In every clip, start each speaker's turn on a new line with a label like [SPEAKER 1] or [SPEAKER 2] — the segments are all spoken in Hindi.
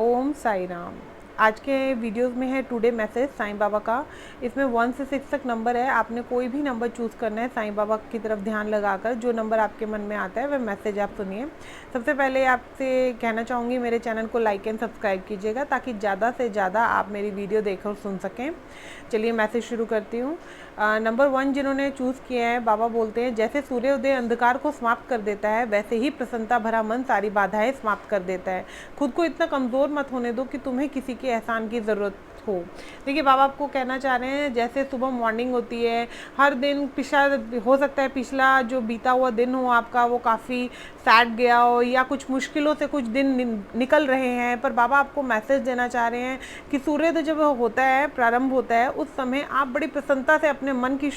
[SPEAKER 1] ओम साई राम। आज के वीडियोस में है टुडे मैसेज साईं बाबा का। इसमें 1 से 6 तक नंबर है। आपने कोई भी नंबर चूज़ करना है साईं बाबा की तरफ ध्यान लगाकर। जो नंबर आपके मन में आता है वह मैसेज आप सुनिए। सबसे पहले आपसे कहना चाहूँगी मेरे चैनल को लाइक एंड सब्सक्राइब कीजिएगा ताकि ज़्यादा से ज़्यादा आप मेरी वीडियो देख और सुन सकें। चलिए मैसेज शुरू करती हूँ। नंबर 1 जिन्होंने चूज़ किया है, बाबा बोलते हैं जैसे सूर्योदय अंधकार को समाप्त कर देता है वैसे ही प्रसन्नता भरा मन सारी बाधाएं समाप्त कर देता है। खुद को इतना कमज़ोर मत होने दो कि तुम्हें किसी के एहसान की ज़रूरत हो। देखिए बाबा आपको कहना चाह रहे हैं जैसे सुबह मॉर्निंग होती है, हर दिन पिछला हो सकता है पिछला जो बीता हुआ दिन हो आपका वो काफ़ी सैड गया हो या कुछ मुश्किलों से कुछ दिन निकल रहे हैं, पर बाबा आपको मैसेज देना चाह रहे हैं कि सूर्योदय जब होता है, प्रारंभ होता है, उस समय आप बड़ी प्रसन्नता से अपने मन की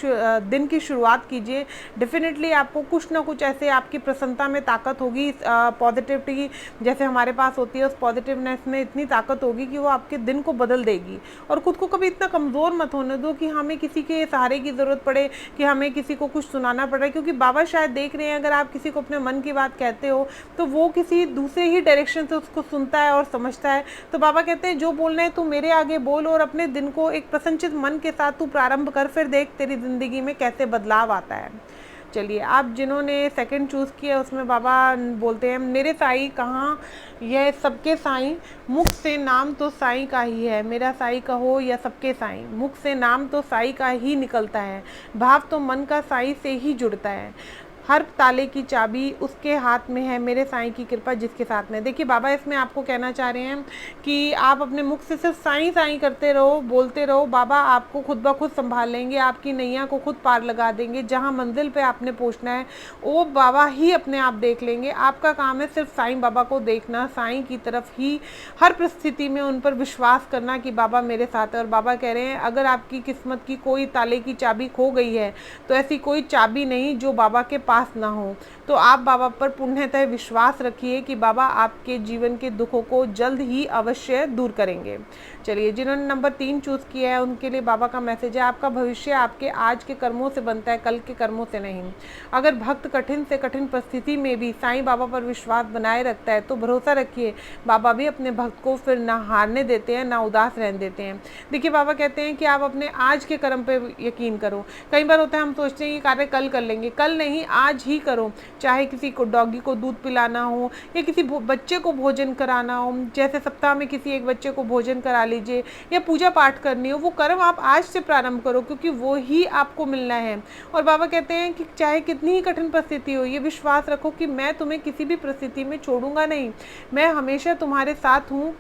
[SPEAKER 1] दिन की शुरुआत कीजिए। डेफिनेटली आपको कुछ ना कुछ ऐसे आपकी प्रसन्नता में ताकत होगी, पॉजिटिविटी जैसे हमारे पास होती है उस पॉजिटिवनेस में इतनी ताकत होगी कि वो आपके दिन को बदल देगी। और खुद को कभी इतना कमज़ोर मत होने दो कि हमें किसी के सहारे की ज़रूरत पड़े, कि हमें किसी को कुछ सुनाना पड़े, क्योंकि बाबा शायद देख रहे हैं अगर आप किसी को अपने मन की बात कहते हो तो वो किसी दूसरे ही डायरेक्शन से उसको सुनता है और समझता है। तो बाबा कहते हैं जो बोलना है तू मेरे आगे बोल और अपने दिन को एक प्रसन्नचित मन के साथ तू प्रारंभ कर, फिर देख तेरी ज़िंदगी में कैसे बदलाव आता है। चलिए आप जिन्होंने सेकंड चूज़ किया उसमें बाबा बोलते हैं मेरे साईं कहाँ यह सबके साईं, मुख से नाम तो साईं का ही है। मेरा साईं कहो या सबके साईं, मुख से नाम तो साईं का ही निकलता है। भाव तो मन का साईं से ही जुड़ता है। हर ताले की चाबी उसके हाथ में है, मेरे साईं की कृपा जिसके साथ में। देखिए बाबा इसमें आपको कहना चाह रहे हैं कि आप अपने मुख से सिर्फ साईं साईं करते रहो, बोलते रहो, बाबा आपको खुद ब खुद संभाल लेंगे, आपकी नैया को खुद पार लगा देंगे। जहाँ मंजिल पे आपने पहुँचना है वो बाबा ही अपने आप देख लेंगे। आपका काम है सिर्फ साईं बाबा को देखना, साईं की तरफ ही हर परिस्थिति में उन पर विश्वास करना कि बाबा मेरे साथ है। और बाबा कह रहे हैं अगर आपकी किस्मत की कोई ताले की चाबी खो गई है तो ऐसी कोई चाबी नहीं जो बाबा के पास ना हो। तो आप बाबा पर पूर्णतः विश्वास रखिए कि बाबा आपके जीवन के दुखों को जल्द ही अवश्य दूर करेंगे। चलिए जिन्होंने नंबर 3 चूज़ किया है उनके लिए बाबा का मैसेज है आपका भविष्य आपके आज के कर्मों से बनता है, कल के कर्मों से नहीं। अगर भक्त कठिन से कठिन परिस्थिति में भी साईं बाबा पर विश्वास बनाए रखता है तो भरोसा रखिए बाबा भी अपने भक्त को फिर ना हारने देते हैं, ना उदास रहने देते हैं। देखिए बाबा कहते हैं कि आप अपने आज के कर्म पे यकीन करो। कई बार होता है हम सोचते हैं कि कार्य कल कर लेंगे, कल नहीं आज ही करो। चाहे किसी को डॉगी को दूध पिलाना हो या किसी बच्चे को भोजन कराना हो, जैसे सप्ताह में किसी एक बच्चे को भोजन करा लीजिए या पूजा पाठ करनी हो, वो कर्म आप आज से प्रारंभ करो क्योंकि वो ही आपको मिलना है। और बाबा कहते हैं कि चाहे कितनी ही कठिन परिस्थिति हो, ये विश्वास रखो कि मैं तुम्हें किसी भी परिस्थिति में छोड़ूंगा नहीं, मैं हमेशा तुम्हारे साथ हूँ।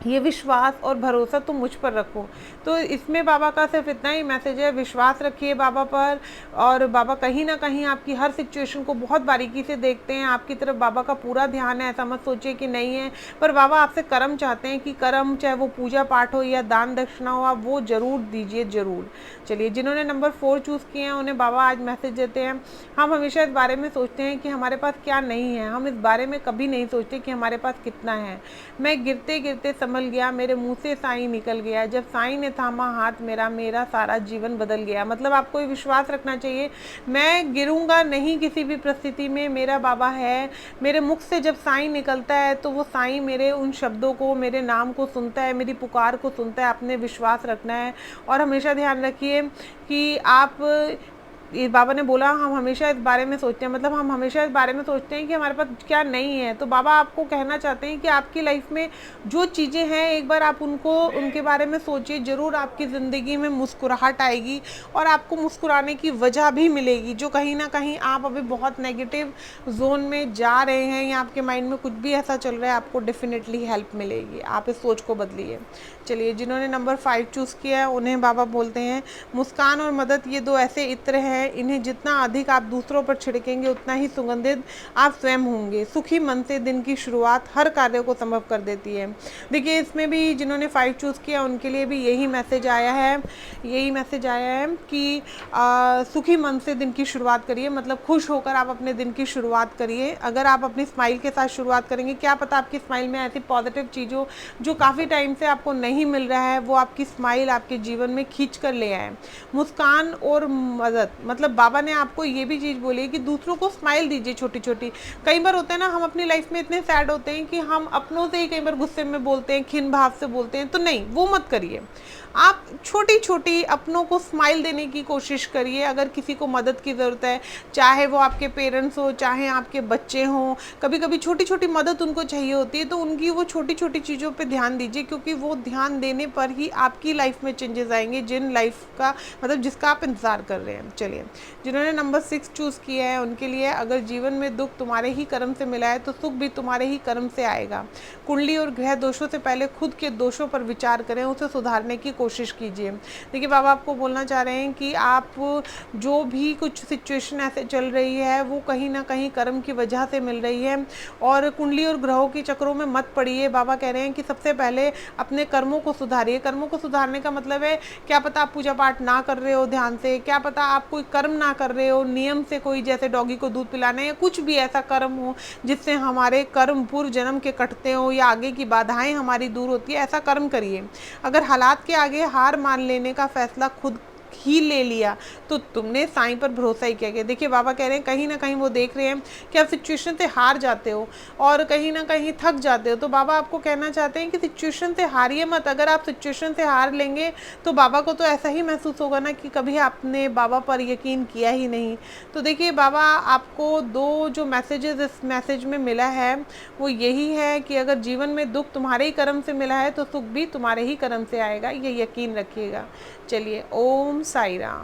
[SPEAKER 1] ये विश्वास और भरोसा तुम मुझ पर रखो। तो इसमें बाबा का सिर्फ इतना ही मैसेज है, विश्वास रखिए बाबा पर। और बाबा कहीं ना कहीं आपकी हर सिचुएशन को बहुत बारीकी से देखते हैं, आपकी तरफ बाबा का पूरा ध्यान है। ऐसा मत सोचिए कि नहीं है, पर बाबा आपसे कर्म चाहते हैं कि कर्म चाहे वो पूजा पाठ हो या दान दक्षिणा हो, आप वो ज़रूर दीजिए, ज़रूर। चलिए जिन्होंने नंबर 4 चूज़ किए हैं उन्हें बाबा आज मैसेज देते हैं हम हमेशा इस बारे में सोचते हैं कि हमारे पास क्या नहीं है, हम इस बारे में कभी नहीं सोचते कि हमारे पास कितना है। मैं गिरते गिरते संभल गया, मेरे मुंह से साईं निकल गया, जब साईं ने थामा हाथ मेरा, मेरा सारा जीवन बदल गया। मतलब आपको ये विश्वास रखना चाहिए मैं गिरूंगा नहीं किसी भी परिस्थिति में, मेरा बाबा है। मेरे मुख से जब साईं निकलता है तो वो साईं मेरे उन शब्दों को, मेरे नाम को सुनता है, मेरी पुकार को सुनता है। आपने विश्वास रखना है और हमेशा ध्यान रखिए कि आप ये बाबा ने बोला हम हमेशा इस बारे में सोचते हैं, मतलब हम हमेशा इस बारे में सोचते हैं कि हमारे पास क्या नहीं है। तो बाबा आपको कहना चाहते हैं कि आपकी लाइफ में जो चीज़ें हैं एक बार आप उनके बारे में सोचिए, ज़रूर आपकी ज़िंदगी में मुस्कुराहट आएगी और आपको मुस्कुराने की वजह भी मिलेगी। जो कहीं ना कहीं आप अभी बहुत नेगेटिव जोन में जा रहे हैं या आपके माइंड में कुछ भी ऐसा चल रहा है, आपको डेफिनेटली हेल्प मिलेगी। आप इस सोच को बदलिए। चलिए जिन्होंने नंबर 5 चूज़ किया है उन्हें बाबा बोलते हैं मुस्कान और मदद ये दो ऐसे इत्र हैं, इन्हें जितना अधिक आप दूसरों पर छिड़केंगे उतना ही सुगंधित आप स्वयं होंगे। सुखी मन से दिन की शुरुआत हर कार्य को संभव कर देती है। देखिए इसमें भी जिन्होंने 5 चूज़ किया उनके लिए भी यही मैसेज आया है, कि सुखी मन से दिन की शुरुआत करिए। मतलब खुश होकर आप अपने दिन की शुरुआत करिए। अगर आप अपनी स्माइल के साथ शुरुआत करेंगे, क्या पता आपकी स्माइल में ऐसी पॉजिटिव चीज़ों जो काफ़ी टाइम से आपको नहीं मिल रहा है वो आपकी स्माइल आपके जीवन में खींच कर ले आए। मुस्कान और मदद मतलब बाबा ने आपको ये भी चीज़ बोली है कि दूसरों को स्माइल दीजिए छोटी छोटी। कई बार होता है ना, हम अपनी लाइफ में इतने सैड होते हैं कि हम अपनों से ही कई बार गुस्से में बोलते हैं, खिन भाव से बोलते हैं, तो नहीं, वो मत करिए। आप छोटी छोटी अपनों को स्माइल देने की कोशिश करिए। अगर किसी को मदद की ज़रूरत है, चाहे वो आपके पेरेंट्स हो, चाहे आपके बच्चे हों, कभी कभी छोटी छोटी मदद उनको चाहिए होती है, तो उनकी वो छोटी छोटी चीज़ों पे ध्यान दीजिए, क्योंकि वो ध्यान देने पर ही आपकी लाइफ में चेंजेस आएंगे, जिन लाइफ का मतलब जिसका आप इंतज़ार कर रहे हैं। चलिए, जिन्होंने नंबर 6 चूज़ किया है उनके लिए, अगर जीवन में दुख तुम्हारे ही कर्म से मिला है तो सुख भी तुम्हारे ही कर्म से आएगा। कुंडली और ग्रह दोषों से पहले खुद के दोषों पर विचार करें, उसे सुधारने की कोशिश कीजिए। देखिए, बाबा आपको बोलना चाह रहे हैं कि आप जो भी कुछ सिचुएशन ऐसे चल रही है वो कहीं ना कहीं कर्म की वजह से मिल रही है, और कुंडली और ग्रहों के चक्रों में मत पड़िए। बाबा कह रहे हैं कि सबसे पहले अपने कर्मों को सुधारिए। कर्मों को सुधारने का मतलब है, क्या पता आप पूजा पाठ ना कर रहे हो ध्यान से, क्या पता आप कोई कर्म ना कर रहे हो नियम से, कोई जैसे डॉगी को दूध पिलाना, या कुछ भी ऐसा कर्म हो जिससे हमारे कर्म पूर्व जन्म के कटते हो या आगे की बाधाएं हमारी दूर होती है, ऐसा कर्म करिए। अगर हालात के आगे हार मान लेने का फैसला खुद ही ले लिया तो तुमने साईं पर भरोसा ही किया। देखिए, बाबा कह रहे हैं कहीं ना कहीं वो देख रहे हैं कि आप सिचुएशन से हार जाते हो और कहीं ना कहीं थक जाते हो, तो बाबा आपको कहना चाहते हैं कि सिचुएशन से हारिए मत। अगर आप सिचुएशन से हार लेंगे तो बाबा को तो ऐसा ही महसूस होगा ना कि कभी आपने बाबा पर यकीन किया ही नहीं। तो देखिए, बाबा आपको दो जो मैसेजेस इस मैसेज में मिला है वो यही है कि अगर जीवन में दुख तुम्हारे ही कर्म से मिला है तो सुख भी तुम्हारे ही कर्म से आएगा, ये यकीन रखिएगा। चलिए, ओम साई राम।